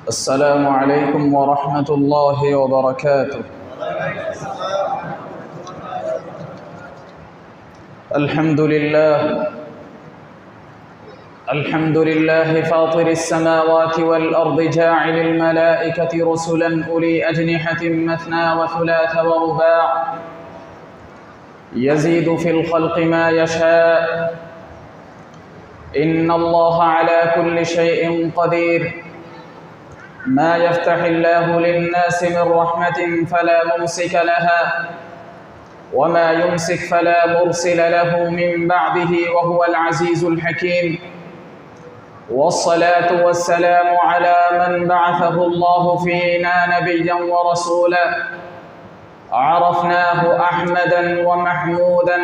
السلام عليكم ورحمة الله وبركاته. الحمد لله فاطر السماوات والأرض جاعل الملائكة رسلا أولي أجنحة مثنى وثلاث ورباع يزيد في الخلق ما يشاء إن الله على كل شيء قدير. ما يفتح الله للناس من رحمة فلا ممسك لها وما يمسك فلا مرسل له من بعده وهو العزيز الحكيم. والصلاة والسلام على من بعثه الله فينا نبيا ورسولا عرفناه أحمدا ومحمودا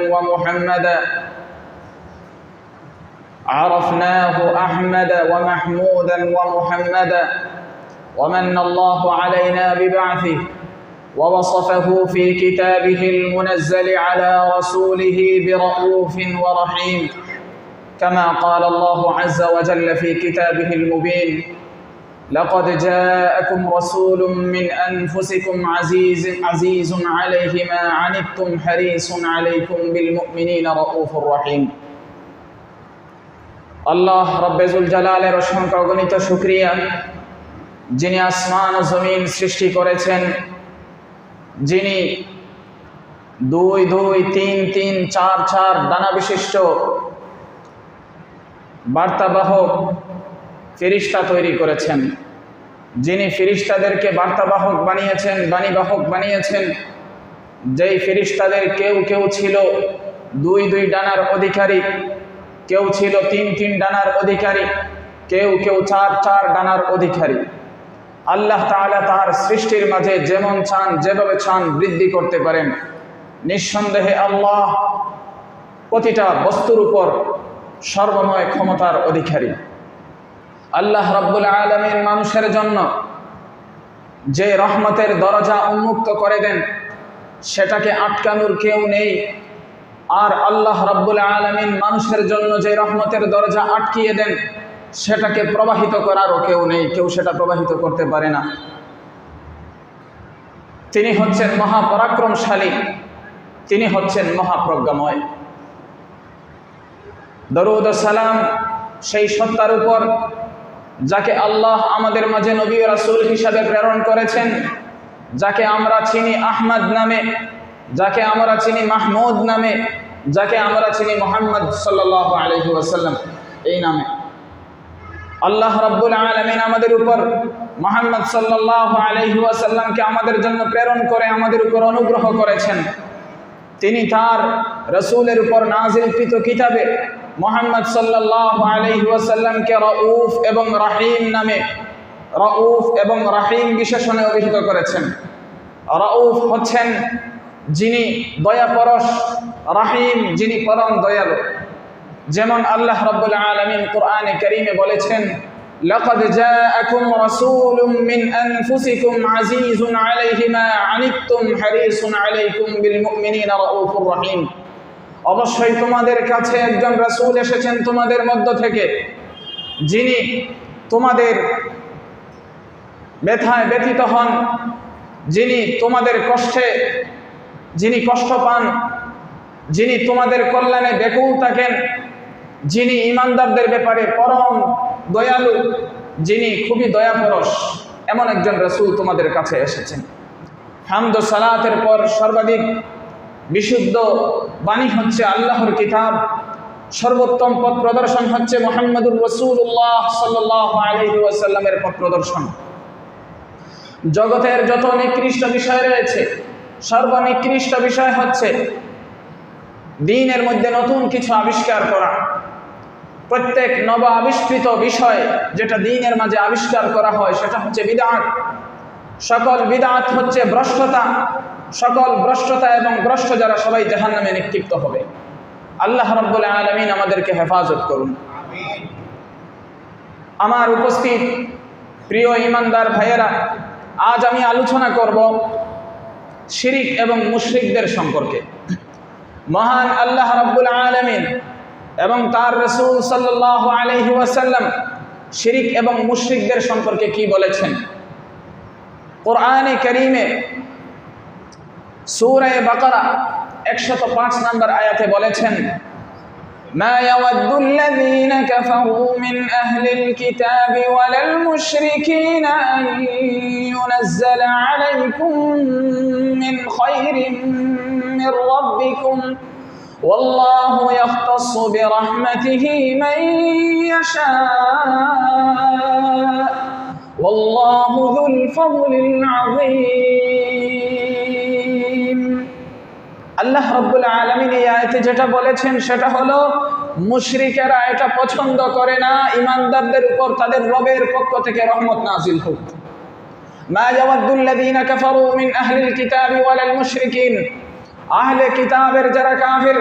ومحمدا ومن الله علينا ببعثه ووصفه في كتابه المنزل على رسوله برؤوف ورحيم، كما قال الله عز وجل في كتابه المبين: لقد جاءكم رسول من أنفسكم عزيز عليه ما عنتم حريص عليكم بالمؤمنين رؤوف رحيم। আল্লাহ রব্বুল জালালের অসংখ্য অগণিত শুকরিয়া, যিনি আসমান ও জমিন সৃষ্টি করেছেন, যিনি 2 2 3 3 4 4 ডানা বিশিষ্ট বার্তাবাহক ফেরেশতা তৈরি করেছেন, যিনি ফেরেশতাদেরকে বার্তাবাহক বানিয়েছেন, বাণীবাহক বানিয়েছেন। যেই ফেরেশতাদের কেউ কেউ ছিল 2 2 ডানার অধিকারী, কেউ ছিল 3 3 ডানার অধিকারী, কেউ কেউ 4 4 ডানার অধিকারী। আল্লাহ তাআলা তার সৃষ্টির মাঝে যেমন চান, যেভাবে চান বৃদ্ধি করতে পারেন। নিঃসন্দেহে আল্লাহ প্রতিটা বস্তুর উপর সর্বময় ক্ষমতার অধিকারী। আল্লাহ রাব্বুল আলামিন মানুষের জন্য যে রহমতের দরজা উন্মুক্ত করে দেন, সেটাকে আটকানোর কেউ নেই। আর আল্লাহ রাব্বুল আলামিন মানুষের জন্য যে রহমতের দরজা আটকিয়ে দেন, সেটাকে প্রবাহিত করারও কেউ নেই, কেউ সেটা প্রবাহিত করতে পারে না। তিনি হচ্ছেন মহাপরাক্রমশালী, তিনি হচ্ছেন মহাপ্রজ্ঞাময়। দরুদ ও সালাম সেই সত্তার উপর যাকে আল্লাহ আমাদের মাঝে নবী ও রাসূল হিসাবে প্রেরণ করেছেন, যাকে আমরা চিনি আহমদ নামে, যাকে আমরা চিনি মাহমুদ নামে, যাকে আমরা চিনি মুহাম্মদ সাল্লাল্লাহু আলাইহি ওয়াসাল্লাম এই নামে। আল্লাহ রাব্বুল আলামিন আমাদের উপর মুহাম্মদ সাল্লাল্লাহু আলাইহি ওয়াসাল্লামকে আমাদের জন্য প্রেরণ করে আমাদের উপর অনুগ্রহ করেছেন। তিনি তার রাসূলের উপর নাযিলকৃত কিতাবে মুহাম্মদ সাল্লাল্লাহু আলাইহি ওয়াসাল্লামকে রাউফ এবং রহিম নামে, রাউফ এবং রহিম বিশেষণে অভিহিত করেছেন। রাউফ হচ্ছেন যিনি দয়াপরশ, রহিম যিনি পরম দয়ালু। যেমন আল্লাহ রাব্বুল আলামিন কোরআনে কারীমে বলেছেন: লাকাদ জাআকুম রাসূলুম মিন আনফুসিকুম আজিজুন আলাইহি মা আনিতুম হারিসুন আলাইকুম বিল মুমিনিনা রাউফুর রহিম। অবশ্যই তোমাদের কাছে একজন রাসূল এসেছেন তোমাদের মধ্য থেকে, যিনি তোমাদের ব্যথায় ব্যথিত হন, যিনি তোমাদের কষ্টে যিনি কষ্ট পান, যিনি তোমাদের কল্যাণে ব্যাকুল থাকেন, যিনি ঈমানদারদের ব্যাপারে পরম দয়ালু, যিনি খুবই দয়াপরশ, এমন একজন রাসূল তোমাদের কাছে এসেছেন। হামদ ও সালাতের পর সর্বাধিক বিশুদ্ধ বাণী হচ্ছে আল্লাহর কিতাব, সর্বোত্তম পথ প্রদর্শন হচ্ছে মুহাম্মদুর রাসূলুল্লাহ সাল্লাল্লাহু আলাইহি ওয়াসাল্লামের পথ প্রদর্শন। জগতের যত নিকৃষ্ট বিষয় রয়েছে, সর্বনিকৃষ্ট বিষয় হচ্ছে দ্বীনের মধ্যে নতুন কিছু আবিষ্কার করা। প্রত্যেক নব আবিষ্কৃত বিষয় যেটা দ্বীনের মাঝে আবিষ্কার করা হয়, সেটা হচ্ছে বিদআত। সকল বিদআত হচ্ছে ভ্রষ্টতা, সকল ভ্রষ্টতা এবং ভ্রষ্ট যারা সবাই জাহান্নামে নিক্ষিপ্ত হবে। আল্লাহ রাব্বুল আলামিন আমাদেরকে হেফাজত করুন। আমার উপস্থিত প্রিয় ঈমানদার ভাইয়েরা, আজ আমি আলোচনা করব শিরিক এবং মুশরিকদের সম্পর্কে। মহান আল্লাহ রাব্বুল আলামিন এবং তার রাসূল সাল্লাল্লাহু আলাইহি ওয়াসাল্লাম শিরিক এবং মুশরিকদের সম্পর্কে কি বলেছেন। কোরআনে কারীমে সূরা বাকারা 105 নম্বর আয়াতে বলেছেন, মা ইয়াওয়াদ্দুল্লাযীনা কাফারু মিন আহলিল কিতাবি ওয়ালাল মুশরিকিনা আন ইউনাজ্জালা আলাইকুম মিন খায়রিন মির রাব্বিকুম ওয়াল্লাহু ইয়াখতাসসু বিরাহমাতিহি মান ইয়াশা ওয়াল্লাহু যুল ফাদলিল আযীম। আল্লাহ রাব্বুল আলামিন এই আয়াতে যেটা বলেছেন সেটা হলো মুশরিকেরা এটা পছন্দ করে না ঈমানদারদের উপর তাদের রবের পক্ষ থেকে রহমত নাযিল হোক। মা ইয়াওয়াদ্দুল্লাযীনা কাফারু মিন আহলিল কিতাবি ওয়ালাল মুশরিকিন, আহলে কিতাবের যারা কাফির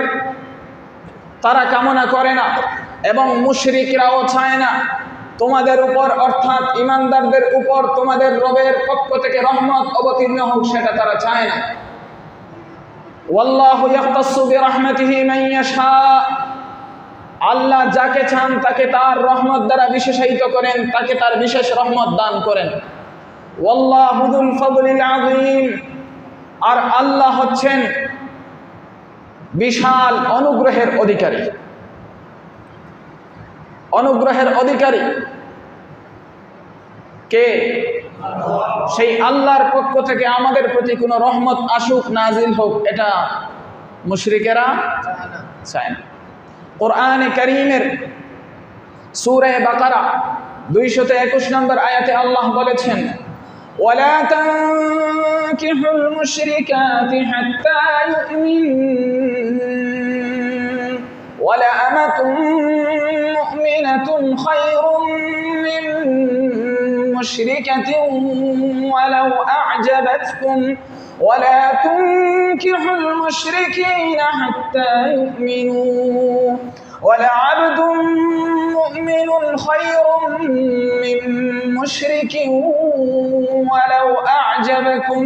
তারা কামনা করে না এবং মুশরিকরাও চায় না তোমাদের উপর অর্থাৎ ঈমানদারদের উপর তোমাদের রবের পক্ষ থেকে রহমত অবতীর্ণ হোক, সেটা তারা চায় না। ওয়াল্লাহু ইয়াখতাসসু বিরাহমাতিহি মান ইয়াশা, আল্লাহ যাকে চান তাকে তার রহমত দ্বারা বিশেষায়িত করেন, তাকে তার বিশেষ রহমত দান করেন। ওয়াল্লাহু যুল ফাদলিল আযীম, আর আল্লাহ হচ্ছেন বিশাল অনুগ্রহের অধিকারী। অনুগ্রহের অধিকারী কে? সেই আল্লাহর পক্ষ থেকে আমাদের প্রতি কোনো রহমত আসুক, নাজিল হোক, এটা মুশরিকেরা চায় না। কোরআনে কারীমের সূরা বাকারা 221 নম্বর আয়াতে আল্লাহ বলেছেন, ওয়ালা তানকিহুল মুশরিকাতি হাত্তা ইউমিন ওয়ালা আমাতুন মুমিনাতুন খায়রুম মিন মুশরিকাতিন ওয়ালাউ আ'জাবাতকুম ওয়ালা তুনকিহুল মুশরিকিনা হাত্তা ইউমিনু ওয়ালা আবদুন মুমিনুন খায়রুম মিন মুশরিকিন ওয়ালাউ আ'জাবাকুম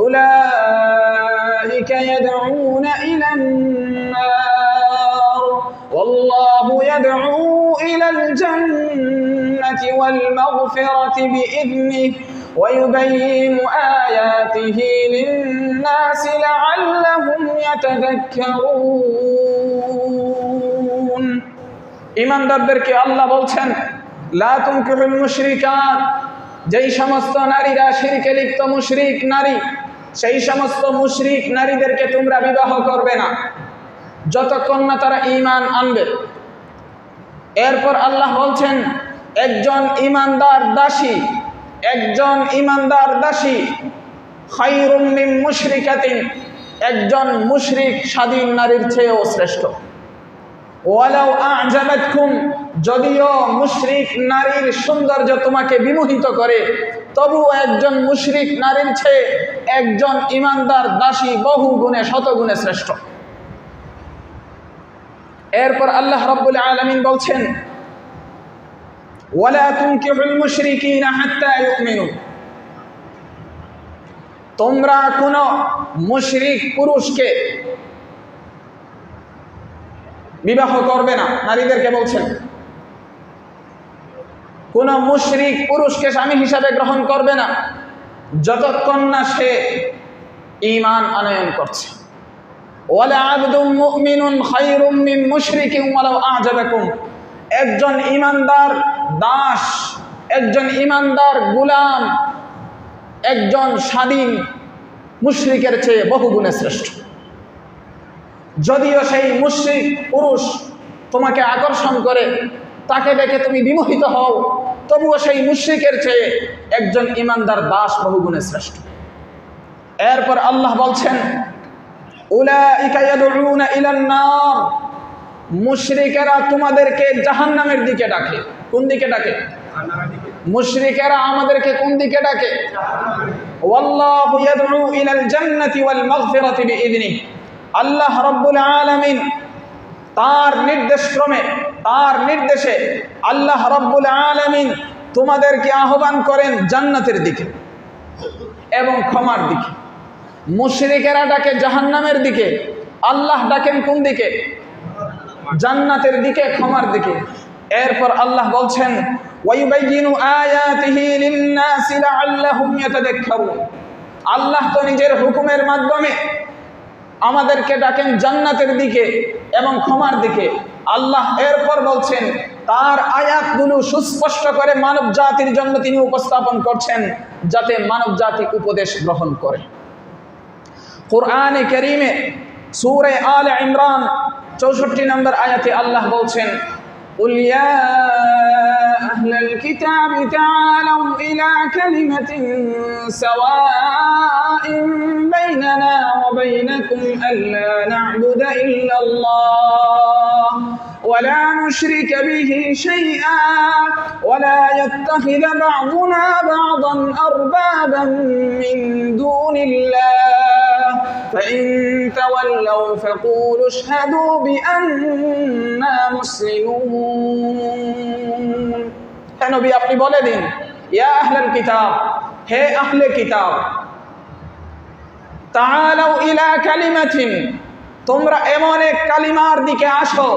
উলাইকা ইয়াদউনা ইলান নার ওয়াল্লাহু ইয়াদউ ইলাল জান্নাতি ওয়াল মাগফিরাতি বিইذনিহি ويبين آياته للناس لعلهم يتذكرون। ঈমানদারদেরকে আল্লাহ বলছেন, লা তুনকিহুল মুশরিকাত, যেই সমস্ত নারীরা শিরকে লিপ্ত মুশরিক নারী, সেই সমস্ত মুশরিক নারীদেরকে তোমরা বিবাহ করবে না যতক্ষণ না তারা ঈমান আনবে। এরপর আল্লাহ বলছেন, একজন ঈমানদার দাসী খায়রুম মিন মুশরিকাতিন, একজন মুশরিক স্বাধীন নারীর চেয়েও শ্রেষ্ঠ। ওয়ালাউ আ'জাবাতকুম, যদিও মুশরিক নারীর সৌন্দর্য তোমাকে বিমোহিত করে, তবুও একজন মুশরিক নারীর চেয়ে একজন ঈমানদার দাসী বহু গুণে শতগুণে শ্রেষ্ঠ। এরপর আল্লাহ রাব্বুল আলামিন বলছেন, ওয়ালা তুনকিহুল মুশরিকিনা হাত্তা ইউমিনু, তোমরা কোন মুশরিক পুরুষকে বিবাহ করবে না। নারীদেরকে বলছেন, কোন মুশরিক পুরুষকে স্বামী হিসাবে গ্রহণ করবে না যতক্ষণ না সে ঈমান আনয়ন করছে। ওয়ালা আবদুম মুমিনুন খায়রুম মিন মুশরিকিন ওয়ালাউ আ'জাবাকুম, একজন ঈমানদার দাস, একজন ঈমানদার গোলাম, একজন স্বাধীন মুশরিকের চেয়ে বহুগুণে শ্রেষ্ঠ। যদিও সেই মুশরিক পুরুষ তোমাকে আকর্ষণ করে, তাকে দেখে তুমি বিমোহিত হও, তবুও সেই মুশরিকের চেয়ে একজন ঈমানদার দাস বহুগুণে শ্রেষ্ঠ। এরপর আল্লাহ বলছেন, উলাইকা ইয়াদউনা ইলান নার, মুশরিকেরা তোমাদেরকে জাহান্নামের দিকে ডাকে। কোন দিকে ডাকে? মুশরিকেরা আমাদেরকে কোন দিকে ডাকে? ওয়াল্লাহু ইয়াদউ ইলাল জান্নাতি ওয়াল মাগফিরাতি বিইذনিহি, আল্লাহ রাব্বুল আলামিন তার নির্দেশক্রমে, তার নির্দেশে আল্লাহ রাব্বুল আলামিন তোমাদেরকে আহ্বান করেন জান্নাতের দিকে এবং ক্ষমার দিকে। মুশরিকেরা ডাকে জাহান্নামের দিকে, আল্লাহ ডাকেন কোন দিকে? জান্নাতের দিকে, ক্ষমার দিকে। এরপর আল্লাহ বলছেন, ويبين آياته للناس لعلهم يتذكرون। আল্লাহ তো নিজের হুকুমের মাধ্যমে আমাদেরকে ডাকেন জান্নাতের দিকে এবং ক্ষমার দিকে। আল্লাহ এরপর বলছেন তার আয়াতগুলো সুস্পষ্ট করে মানব জাতির জন্য তিনি উপস্থাপন করছেন, যাতে মানব জাতি উপদেশ গ্রহণ করে। কুরআনে কারীমে সূরা আলে ইমরান 64 নম্বর আয়াতে আল্লাহ বলছেন, قل يا أهل الكتاب تعالوا إلى كلمة سواء بيننا وبينكم ألا نعبد إلا الله ولا نشرك به شيئا ولا يتخذ بعضنا بعضا أربابا من دون الله فإن تولوا فقولوا اشهدوا بأننا مسلمون। হে নবী, আপনি বলে দিন, ইয়া আহলাল কিতাব, হে আহলে কিতাব, তাআলাউ ইলা কালিমাতিন, তোমরা এমন এক কালিমার দিকে আসো,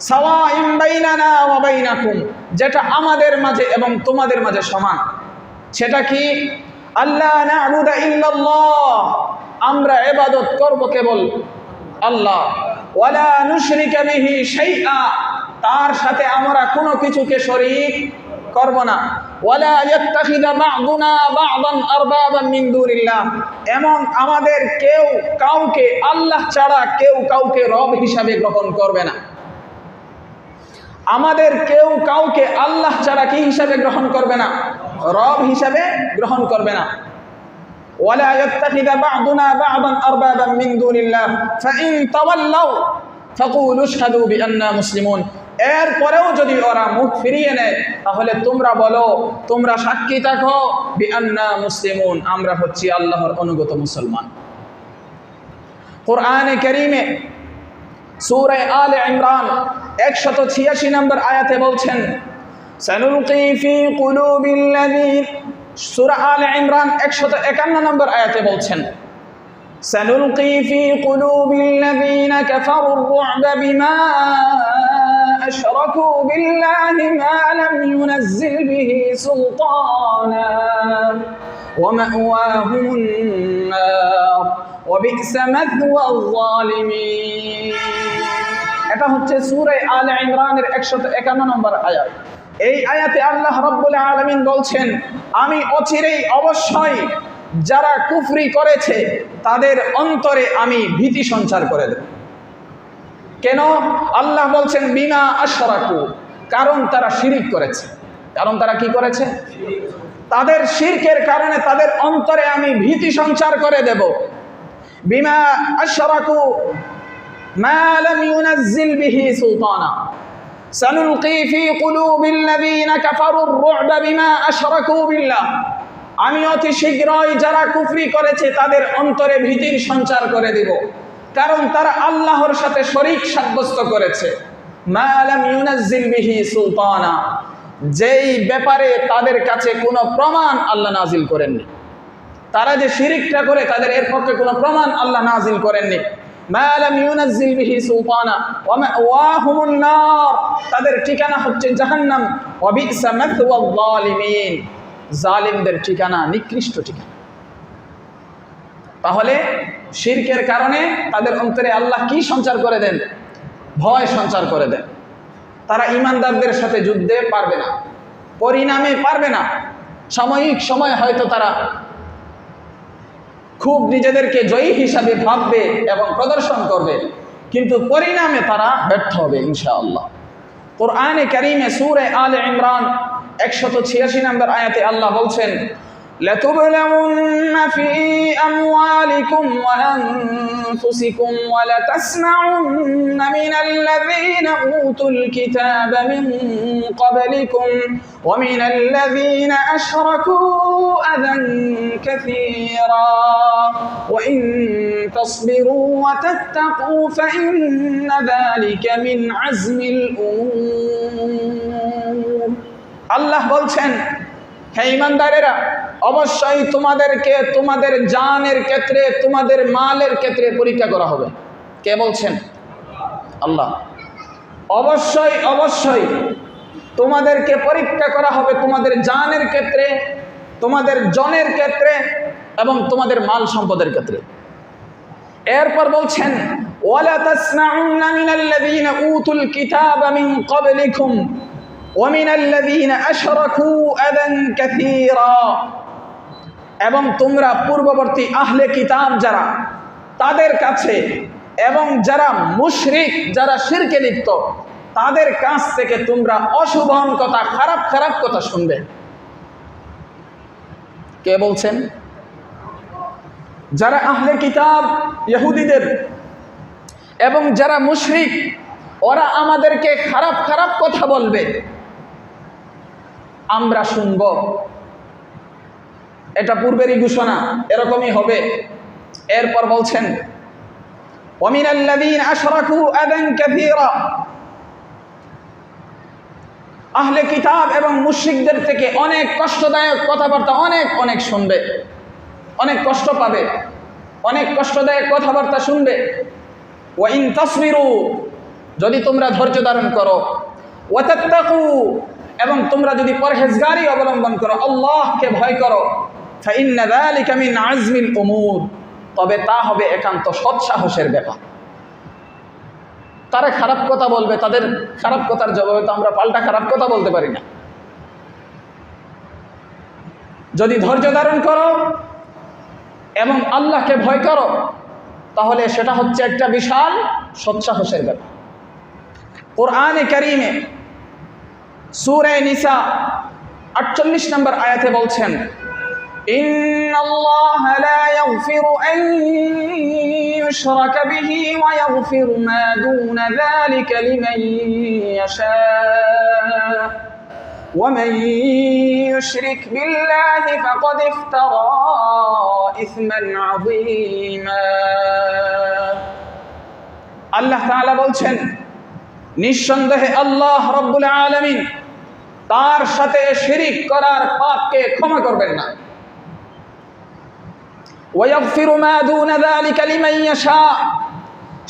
সাওয়াইন বাইনানা ওয়া বাইনাকুম, যেটা আমাদের মাঝে এবং তোমাদের মাঝে সমান। সেটা কি? আল্লাহ না'বুদা ইল্লাল্লাহ, আমরা ইবাদত করব কেবল আল্লাহ, ওয়ালা নুশরিকা বিহি শাইআ, তার সাথে আমরা কোনো কিছুকে শরীক করব না, ওয়ালা ইয়াত্তাখিযা বা'দুনা বা'দান আরবাবান মিন দুনিল্লাহ, এমন আমাদের কেউ কাউকে আল্লাহ ছাড়া কেউ কাউকে রব হিসাবে গ্রহণ করবে না। আমাদের কেউ কাউকে আল্লাহ ছাড়া কি হিসাবে গ্রহণ করবে না? রব হিসাবে গ্রহণ করবে না। ওয়ালা ইয়াত্তাখিযা বা'দুনা বা'দান আরবাবান মিন দুনিল্লাহ ফাইন তাওয়াল্লাউ ফাকুলু আশহাদু বিআন্না মুসলিমুন, এরপরেও যদি ওরা মুখ ফিরিয়ে নেয় তাহলে তোমরা বলো, তোমরা সাক্ষী থাকো, বিআন্না মুসলিমুন, আমরা হচ্ছি আল্লাহর অনুগত মুসলমান। কুরআনে কারীমে সূরা আলে ইমরান 186 নম্বর আয়াতে বলছেন, সানুলকি ফি কুলুবিল্লাযীন, সূরা আলে ইমরান 151 নম্বর আয়াতে বলছেন, সানুলকি ফি কুলুবিল্লাযীনা কাফারুর রু'বা বিমা আশরাকু বিল্লাহি মা লাম ইউনাজ্জিল বিহি সুলতানা ওয়া মাওয়াহুমুন নার ওয়া বি'সা মাথওয়ায যালিমিন। এটা হচ্ছে সূরা আলে ইমরানের 151 নম্বর আয়াত। এই আয়াতে আল্লাহ রাব্বুল আলামিন বলছেন, আমি অচিরেই অবশ্যই যারা কুফরি করেছে তাদের অন্তরে আমি ভীতি সঞ্চার করে দেব। কেন? আল্লাহ বলছেন বিমা আশরাকু, কারণ তারা শিরক করেছে। কারণ তারা কি করেছে? তাদের শিরকের কারণে তাদের অন্তরে আমি ভীতি সঞ্চার করে দেব। বিমা আশরাকু মা লাম ইউনাজ্জিল বিহি সুলতানা সানুলকি ফি কুলুবিল্লাযীনা কাফারুর রু'বা বিমা আশরাকু বিল্লাহ, আমি অতি শীঘ্রই যারা কুফরি করেছে তাদের অন্তরে ভীতির সঞ্চার করে দিব, কারণ তারা আল্লাহর সাথে শরীক সাব্যস্ত করেছে। মা লাম ইউনাজ্জিল বিহি সুলতানা, যেই ব্যাপারে তাদের কাছে কোনো প্রমাণ আল্লাহ নাজিল করেননি। তারা যে শিরকটা করে তাদের এর পক্ষে কোনো প্রমাণ আল্লাহ নাজিল করেননি। মা লাম ইউনাজ্জিল বিহি সুলতানা ওয়া মাওয়াহুমুন নার, তাদের ঠিকানা হচ্ছে জাহান্নাম। ওয়া বি'সা মাথওয়ায যালিমিন, জালিমদের ঠিকানা নিকৃষ্ট ঠিকানা। তাহলে শিরকের কারণে তাদের অন্তরে আল্লাহ কি সঞ্চার করে দেন? ভয় সঞ্চার করে দেন। তারা ঈমানদারদের সাথে যুদ্ধে পারবে না, পরিণামে পারবে না। সাময়িক সময় হয়তো তারা খুব নিজেদেরকে জয়ী হিসাবে ভাববে এবং প্রদর্শন করবে, কিন্তু পরিণামে তারা ব্যর্থ হবে ইনশাআল্লাহ। কুরআনে কারীমে সূরা আলে ইমরান 186 নম্বর আয়াতে আল্লাহ বলছেন, লাতুবলাউন্না ফি আমওয়ালিকুম ওয়া আনফুসিকুম ওয়া লাতাসমাউন্না মিনাল্লাযীনা উতুল কিতাবা মিন ক্বাবলিকুম ওয়া মিনাল্লাযীনা আশরাকু আযান কাসীরা ওয়া ইন তাসবিরু ওয়া তাত্তাকু ফাইন্না যালিকা মিন আযমিল উমুর। আল্লাহ বলছেন, হে ঈমানদারেরা, অবশ্যই তোমাদেরকে তোমাদের জানের ক্ষেত্রে, তোমাদের মালের ক্ষেত্রে পরীক্ষা করা হবে। কে বলছেন? আল্লাহ। অবশ্যই অবশ্যই তোমাদেরকে পরীক্ষা করা হবে তোমাদের জানের ক্ষেত্রে, তোমাদের জনের ক্ষেত্রে এবং তোমাদের মাল সম্পদের ক্ষেত্রে। এরপর বলছেন ওয়ালা তাসমাউন্না মিনাল্লাযীনা উতুল কিতাবা মিন ক্বাবলিকুম ওয়া মিনাল্লাযীনা আশরাকু আযান কাসীরা, এবং তোমরা পূর্ববর্তী আহলে কিতাব যারা তাদের কাছে এবং যারা মুশরিক, যারা শিরকে লিপ্ত, তাদের কাছ থেকে তোমরা অশুভন কথা, খারাপ খারাপ কথা শুনবে। কে বলছেন? যারা আহলে কিতাব ইহুদিদের এবং যারা মুশরিক, ওরা আমাদেরকে খারাপ খারাপ কথা বলবে, আমরা শুনব। এটা পূর্বেরই ঘোষণা, এরকমই হবে। এরপর বলছেন ওয়ামিনাল্লাযীনা আশরাকু আযান কাসীরা, আহলে কিতাব এবং মুশরিকদের থেকে অনেক কষ্টদায়ক কথাবার্তা অনেক অনেক শুনবে, অনেক কষ্ট পাবে, অনেক কষ্টদায়ক কথাবার্তা শুনবে। ওয়া ইন তাসবিরু, যদি তোমরা ধৈর্য ধারণ করো, ওয়া তাত্তাকু, এবং তোমরা যদি পরহেজগারি অবলম্বন করো, আল্লাহকে ভয় করো, ফাইন্না যালিকা মিন আজমিল উমুর, তবে তা হবে একান্ত সৎসাহসের ব্যাপার। তারা খারাপ কথা বলবে, তাদের খারাপ কথার জবাবে তো আমরা পাল্টা খারাপ কথা বলতে পারি না। যদি ধৈর্য ধারণ করো এবং আল্লাহকে ভয় করো, তাহলে সেটা হচ্ছে একটা বিশাল সৎসাহসের ব্যাপার। কোরআনে কারীমে সূরা নিসা 48 নম্বর আয়াতে বলছেন ইন্নাল্লাহা লা ইয়াগফিরু আন ইউশরাকা বিহি ওয়া ইয়াগফিরু মা দুনা যালিকা লিমান ইয়াশা ওয়া মান ইউশরিক বিল্লাহি ফাকাদ ইফতারা ইসমান আযীমা। আল্লাহ তাআলা বলছেন, নিঃসন্দেহে আল্লাহ রাব্বুল আলামিন তার সাথে শিরিক করার পাপকে ক্ষমা করবেন না। ওয়ায়াগফিরু মা দুনা যালিকা লিমান ইয়াশা,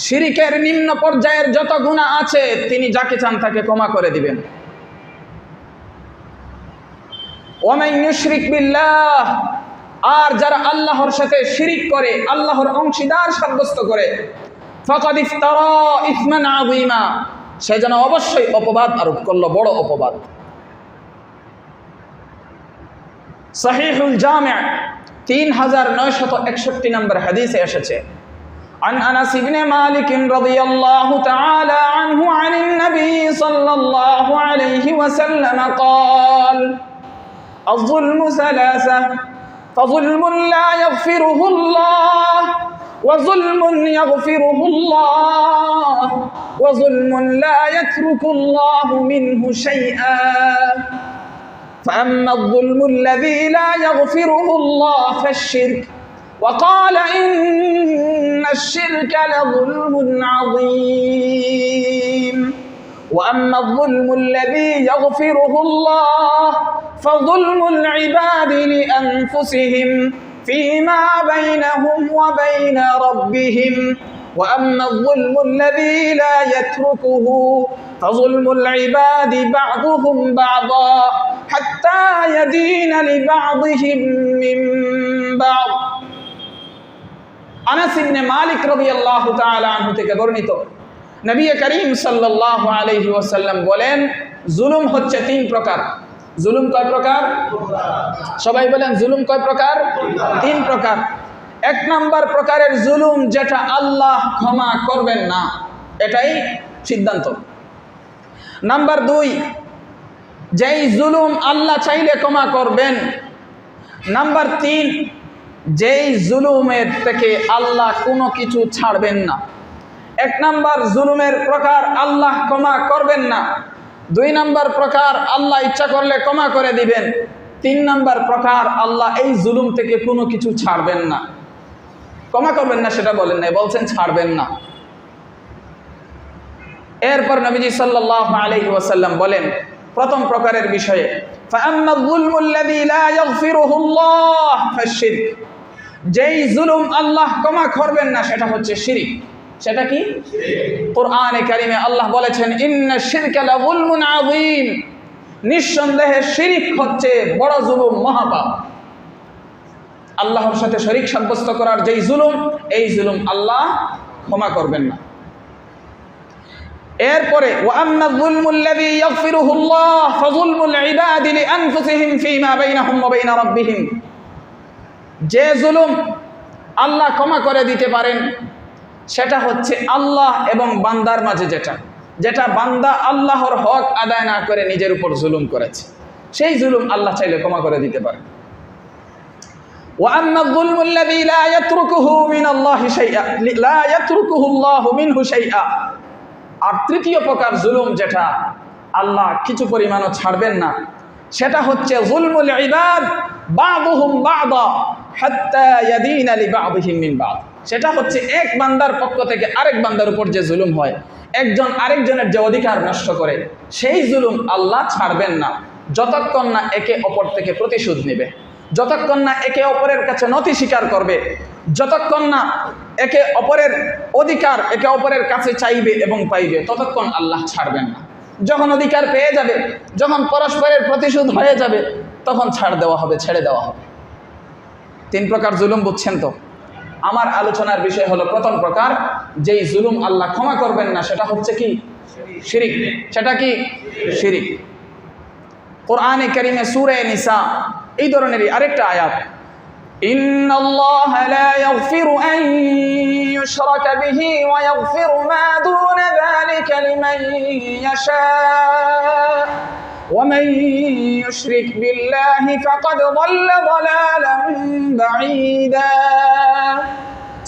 শিরিকের নিম্ন পর্যায়ের যত গুনাহ আছে তিনি যাকে চান তাকে ক্ষমা করে দিবেন। ওয়া মান ইউশরিক বিল্লাহ, আর যারা আল্লাহর সাথে শিরিক করে, আল্লাহর অংশীদার সাব্যস্ত করে, ফাকাদ ইফতারা ইসমান আযীমা, সে যেন অবশ্যই অপবাদ আরোপ করল, বড় অপবাদ। সহিহুল জামি' 3961 নম্বর হাদিসে এসেছে عن أنس بن مالك رضي الله تعالى عنه عن النبي صلى الله عليه وسلم قال الظلم ثلاثة فظلم لا يغفره الله وظلم يغفره الله وظلم لا يترك الله منه شيئا فأما الظلم الذي لا يغفره الله فالشرك وقال إن الشرك لظلم عظيم وأما الظلم الذي يغفره الله فظلم العباد لأنفسهم فيما بينهم وبين ربهم وأما الظلم الذي لا يتركه فظلم العباد بعضهم بعضا حتى يدين لبعضهم من بعض। আনাস ইবনে মালিক রাদিয়াল্লাহু তাআলা আনহু থেকে বর্ণিত, নবী করিম সাল্লাল্লাহু আলাইহি ওয়াসাল্লাম বলেন, জুলুম হচ্ছে 3 প্রকার। জুলুম কয় প্রকার? সবাই বলেন, জুলুম কয় প্রকার? 3 প্রকার। 1 নম্বর প্রকারের জুলুম যেটা আল্লাহ ক্ষমা করবেন না, এটাই সিদ্ধান্ত। নাম্বার 2, যেই জুলুম আল্লাহ চাইলে ক্ষমা করবেন। নাম্বার 3, যেই জুলুমের থেকে আল্লাহ কোনো কিছু ছাড়বেন না। 1 নম্বর জুলুমের প্রকার আল্লাহ ক্ষমা করবেন না। 2 নম্বর প্রকার আল্লাহ ইচ্ছা করলে ক্ষমা করে দিবেন। 3 নম্বর প্রকার আল্লাহ এই জুলুম থেকে কোনো কিছু ছাড়বেন না। ক্ষমা করবেন না সেটা বলেন নাই, বলছেন ছাড়বেন না। এরপর নবীজি সাল্লাল্লাহু আলাইহি ওয়াসাল্লাম বলেন প্রথম প্রকারের বিষয়ে, فَأَمَّا الظُّلْمُ الَّذِي لَا يَغْفِرُهُ اللَّهُ فَالشِّرْكُ, যেই জুলুম আল্লাহ ক্ষমা করবেন না সেটা হচ্ছে শিরক। সেটা কি? কোরআনে কারিমে আল্লাহ বলেছেন, ইন্নাশ শিরকা লাযুলমুন আযীম, নিঃসন্দেহে শিরিক হচ্ছে বড় জুলুম, মহাপাপ। আল্লাহর সাথে শরীক সাব্যস্ত করার যেই জুলুম, এই জুলুম আল্লাহ ক্ষমা করবেন না। এরপরে ওয়াম্মা যুলমুল্লাযী ইয়াগফিরুহুল্লাহ ফাযুলমুল ইবাদি লিআনফুসিহিম ফীমা বাইনাহুম ওয়া বাইনা রাব্বিহিম, যে জুলুম আল্লাহ ক্ষমা করে দিতে পারেন সেটা হচ্ছে আল্লাহ এবং বান্দার মাঝে যেটা বান্দা আল্লাহর হক আদায় না করে নিজের উপর জুলুম করেছে, সেই জুলুম আল্লাহ চাইলে ক্ষমা করে দিতে পারেন। وأما الظلم الذي لا يتركه من الله شيئا لا يتركه الله منه شيئا, আর তৃতীয় প্রকার জুলুম যেটা আল্লাহ কিছু পরিমাণও ছাড়বেন না, সেটা হচ্ছে যুলমুল ইবাদ বাযুহুম বাযা হাত্তা ইয়াদিনা লিবাযিহিম মিন বাযা। সেটা হচ্ছে এক বান্দার পক্ষ থেকে আরেক বান্দার উপর যে জুলুম হয়, একজন আরেকজনের যে অধিকার নষ্ট করে, সেই জুলুম আল্লাহ ছাড়বেন না যতক্ষণ না একে অপর থেকে প্রতিশোধ নেবে, যতক্ষণ না একে অপরের কাছে নথি স্বীকার করবে, যতক্ষণ না একে অপরের অধিকার একে অপরের কাছে চাইবে এবং পাইবে, ততক্ষণ আল্লাহ ছাড়বেন না। যখন অধিকার পেয়ে যাবে, যখন পরস্পরের প্রতিশোধ হয়ে যাবে, তখন ছাড় দেওয়া হবে, ছেড়ে দেওয়া হবে। 3 প্রকার জুলুম বুঝছেন তো? আমার আলোচনার বিষয় হলো প্রথম প্রকার, যেই জুলুম আল্লাহ ক্ষমা করবেন না, সেটা হচ্ছে কি? শিরিক। সেটা কি? শিরিক। কোরআনে কারীমে সূরা নিসা এই ধরনেরই আরেকটা আয়াত, ইন্নাল্লাহা লা ইয়াগফিরু আন ইউশরাকা বিহি ওয়া ইয়াগফিরু মা দুনা যালিকা লিমান ইয়াশা ওয়া মান ইউশরিক বিল্লাহি ফাকাদ যাল্লা যালালান বাঈদা।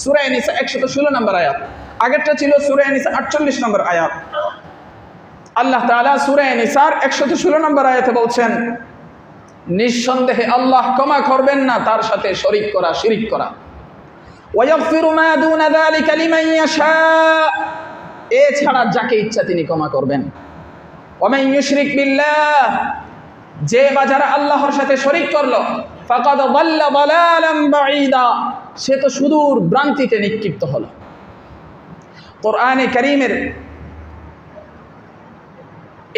সূরা নিসা 116 নম্বর আয়াত, আগেরটা ছিল সূরা নিসা 48 নম্বর আয়াত। আল্লাহ তাআলা সূরা নিসার 116 নম্বর আয়াতে বলছেন, নিঃসন্দেহে আল্লাহ ক্ষমা করবেন না তার সাথে শরীক করা, শিরিক করা। ওয়া ইয়াগফিরু মা দুনা যালিকা লিমান ইয়াশা, এছাড়া যাকে ইচ্ছা তিনি ক্ষমা করবেন। ওয়া মান ইউশরিক বিল্লাহ, যে বা যারা আল্লাহর সাথে শরীক করলো, ফাকাদ যাল্লা যালালান বাঈদা, সে তো সুদূর ভ্রান্তিতে নিক্ষিপ্ত হলো। কোরআনে কারীমের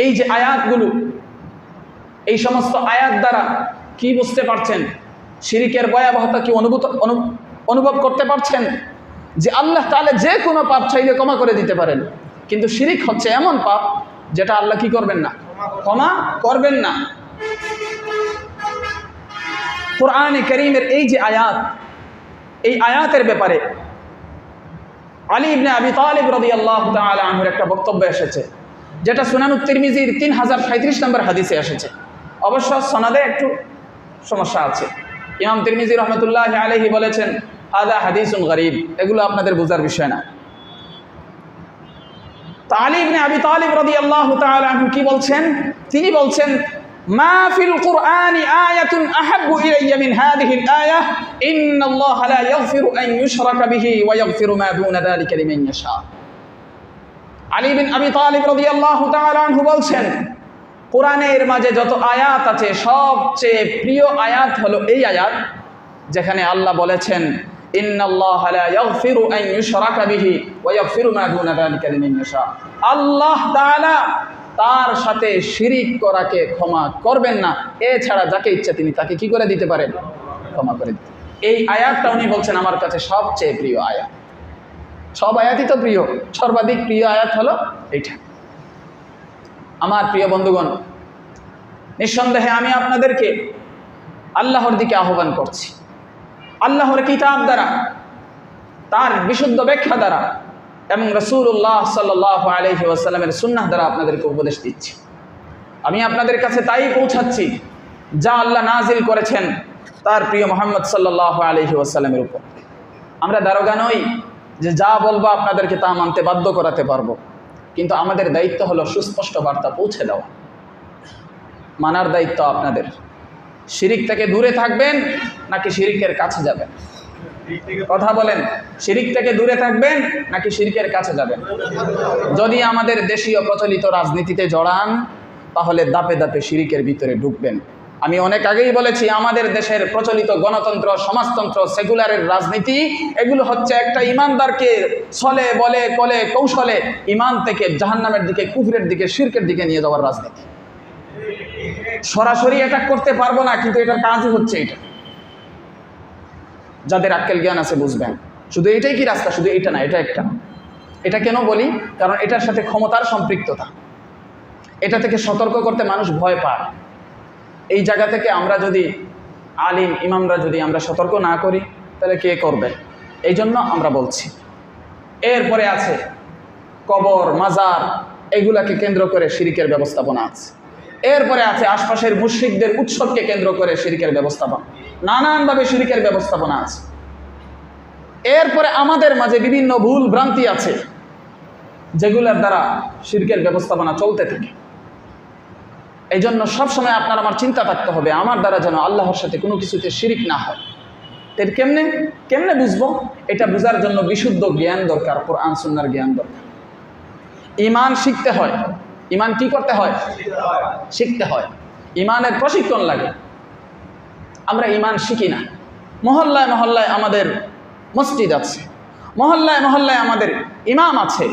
এই যে আয়াতগুলো, এই সমস্ত আয়াত দ্বারা কি বুঝতে পারছেন? শিরিকের ভয়াবহতা কি অনুভব করতে পারছেন? যে আল্লাহ তাআলা যে কোনো পাপ চাইলে ক্ষমা করে দিতে পারেন, কিন্তু শিরিক হচ্ছে এমন পাপ যেটা আল্লাহ কি করবেন না? ক্ষমা করবেন না। কোরআনে কারীমের এই যে আয়াত, এই আয়াতের ব্যাপারে আলী ইবনে আবি তালিব রাদিয়াল্লাহু তাআলা আনহুর একটা বক্তব্য এসেছে, যেটা সুনানুত তিরমিজির 3037 নম্বর হাদিসে এসেছে। অবশ্য সনদে একটু সমস্যা আছে। ইমাম তিরমিজি রহমতুল্লাহি আলাইহি বলেছেন, হাদা হাদিসুন গরীব, এগুলো আপনাদের বোঝার বিষয় না। আলী ইবনে আবি তালিব রাদিয়াল্লাহু তাআলা আনহু কি বলছেন? তিনি বলছেন, মা ফিল কুরআনি আয়াতুন আহাব্বু ইলাইয়া মিন হাদিহিল আয়া ইন্নাল্লাহা লা ইয়াগফিরু আন ইউশরাকা বিহি ওয়া ইয়াগফিরু মা দুনা যালিকা লিমান ইয়াশা। আলী বিন আবি তালিব রাদিয়াল্লাহু তাআলা আনহু বলছেন, কোরআনের মাঝে যত আয়াত আছে সবচেয়ে প্রিয় আয়াত হলো এই আয়াত যেখানে আল্লাহ বলেছেন, ইন্নাল্লাহা লা ইয়াগফিরু আন ইউশরাকা বিহি ওয়া ইয়াগফিরু মা দুনা যালিকা লিমান ইয়াশা। আল্লাহ তাআলা তার সাথে শিরিক করাকে ক্ষমা করবেন না, এছাড়া যাকে ইচ্ছা তিনি তাকে কি করে দিতে পারেন? ক্ষমা করে দিতে। এই আয়াতটা উনি বলছেন আমার কাছে সবচেয়ে প্রিয় আয়াত। সব আয়াতই তো প্রিয়, সর্বাধিক প্রিয় আয়াত হলো এইটা। আমার প্রিয় বন্ধুগণ, নিঃসন্দেহে আমি আপনাদেরকে আল্লাহর দিকে আহ্বান করছি। আল্লাহর কিতাব দ্বারা, তার বিশুদ্ধ ব্যাখ্যা দ্বারা এবং রাসূলুল্লাহ সাল্লাল্লাহু আলাইহি ওয়াসাল্লামের সুন্নাহ দ্বারা আপনাদেরকে উপদেশ দিচ্ছি। আমি আপনাদের কাছে তাই পৌঁছাচ্ছি যা আল্লাহ নাজিল করেছেন তার প্রিয় মুহাম্মদ সাল্লাল্লাহু আলাইহি ওয়াসাল্লামের উপর। আমরা দারোগা নই যে যা বলবো আপনাদেরকে তা মানতে বাধ্য করাতে পারবো, কিন্তু আমাদের দায়িত্ব হলো সুস্পষ্ট বার্তা পৌঁছে দেওয়া। মানার দায়িত্ব আপনাদের। শিরিক থেকে দূরে থাকবেন নাকি শিরিকের কাছে যাবেন? কথা বলেন, শিরিক থেকে দূরে থাকবেন নাকি শিরিকের কাছে যাবেন? যদি আমাদের দেশীয় প্রচলিত রাজনীতিতে জড়ান তাহলে দাপে দাপে শিরিকের ভিতরে ঢুকবেন। আমি অনেক আগেই বলেছি, আমাদের দেশের প্রচলিত গণতন্ত্র, সমাজতন্ত্র, সেকুলারের রাজনীতি, এগুলো হচ্ছে একটা ইমানদারকে ছলে বলে কলে কৌশলে ইমান থেকে জাহান্নামের দিকে, কুফরের দিকে, শিরকের দিকে নিয়ে যাওয়ার রাজনীতি। সরাসরি অ্যাটাক করতে পারবো না, কিন্তু এটার কাজই হচ্ছে এটা। যাদের আক্কেল জ্ঞান আছে বুঝবেন, শুধু এটাই কি রাস্তা? শুধু এটা না, এটা একটা। এটা কেন বলি? কারণ এটার সাথে ক্ষমতার সম্পৃক্ততা, এটা থেকে সতর্ক করতে মানুষ ভয় পায়। এই জায়গা থেকে আমরা যদি আলিম ইমামরা যদি আমরা সতর্ক না করি, তাহলে কে করবে? এই জন্য আমরা বলছি। এরপরে আছে কবর, মাজার, এগুলাকে কেন্দ্র করে শিরকের ব্যবস্থাপনা আছে। এরপরে আছে আশপাশের মুশরিকদের উৎসবকে কেন্দ্র করে শিরকের ব্যবস্থাপনা, নানানভাবে শিরকের ব্যবস্থাপনা আছে। এরপরে আমাদের মাঝে বিভিন্ন ভুল ভ্রান্তি আছে, যেগুলোর দ্বারা শিরকের ব্যবস্থাপনা চলতে থাকে। এই জন্য সবসময় আপনার আমার চিন্তা থাকতে হবে, আমার দ্বারা যেন আল্লাহর সাথে কোনো কিছুতে শিরিক না হয়। এর কেমনে বুঝবো? এটা বোঝার জন্য বিশুদ্ধ জ্ঞান দরকার, কোরআন সুন্নাহর জ্ঞান দরকার। ঈমান শিখতে হয়। ঈমান কি করতে হয়? শিখতে হয়। ঈমানের প্রশিক্ষণ লাগে। আমরা ঈমান শিখি না। মহল্লায় মহল্লায় আমাদের মসজিদ আছে, মহল্লায় মহল্লায় আমাদের ইমাম আছে,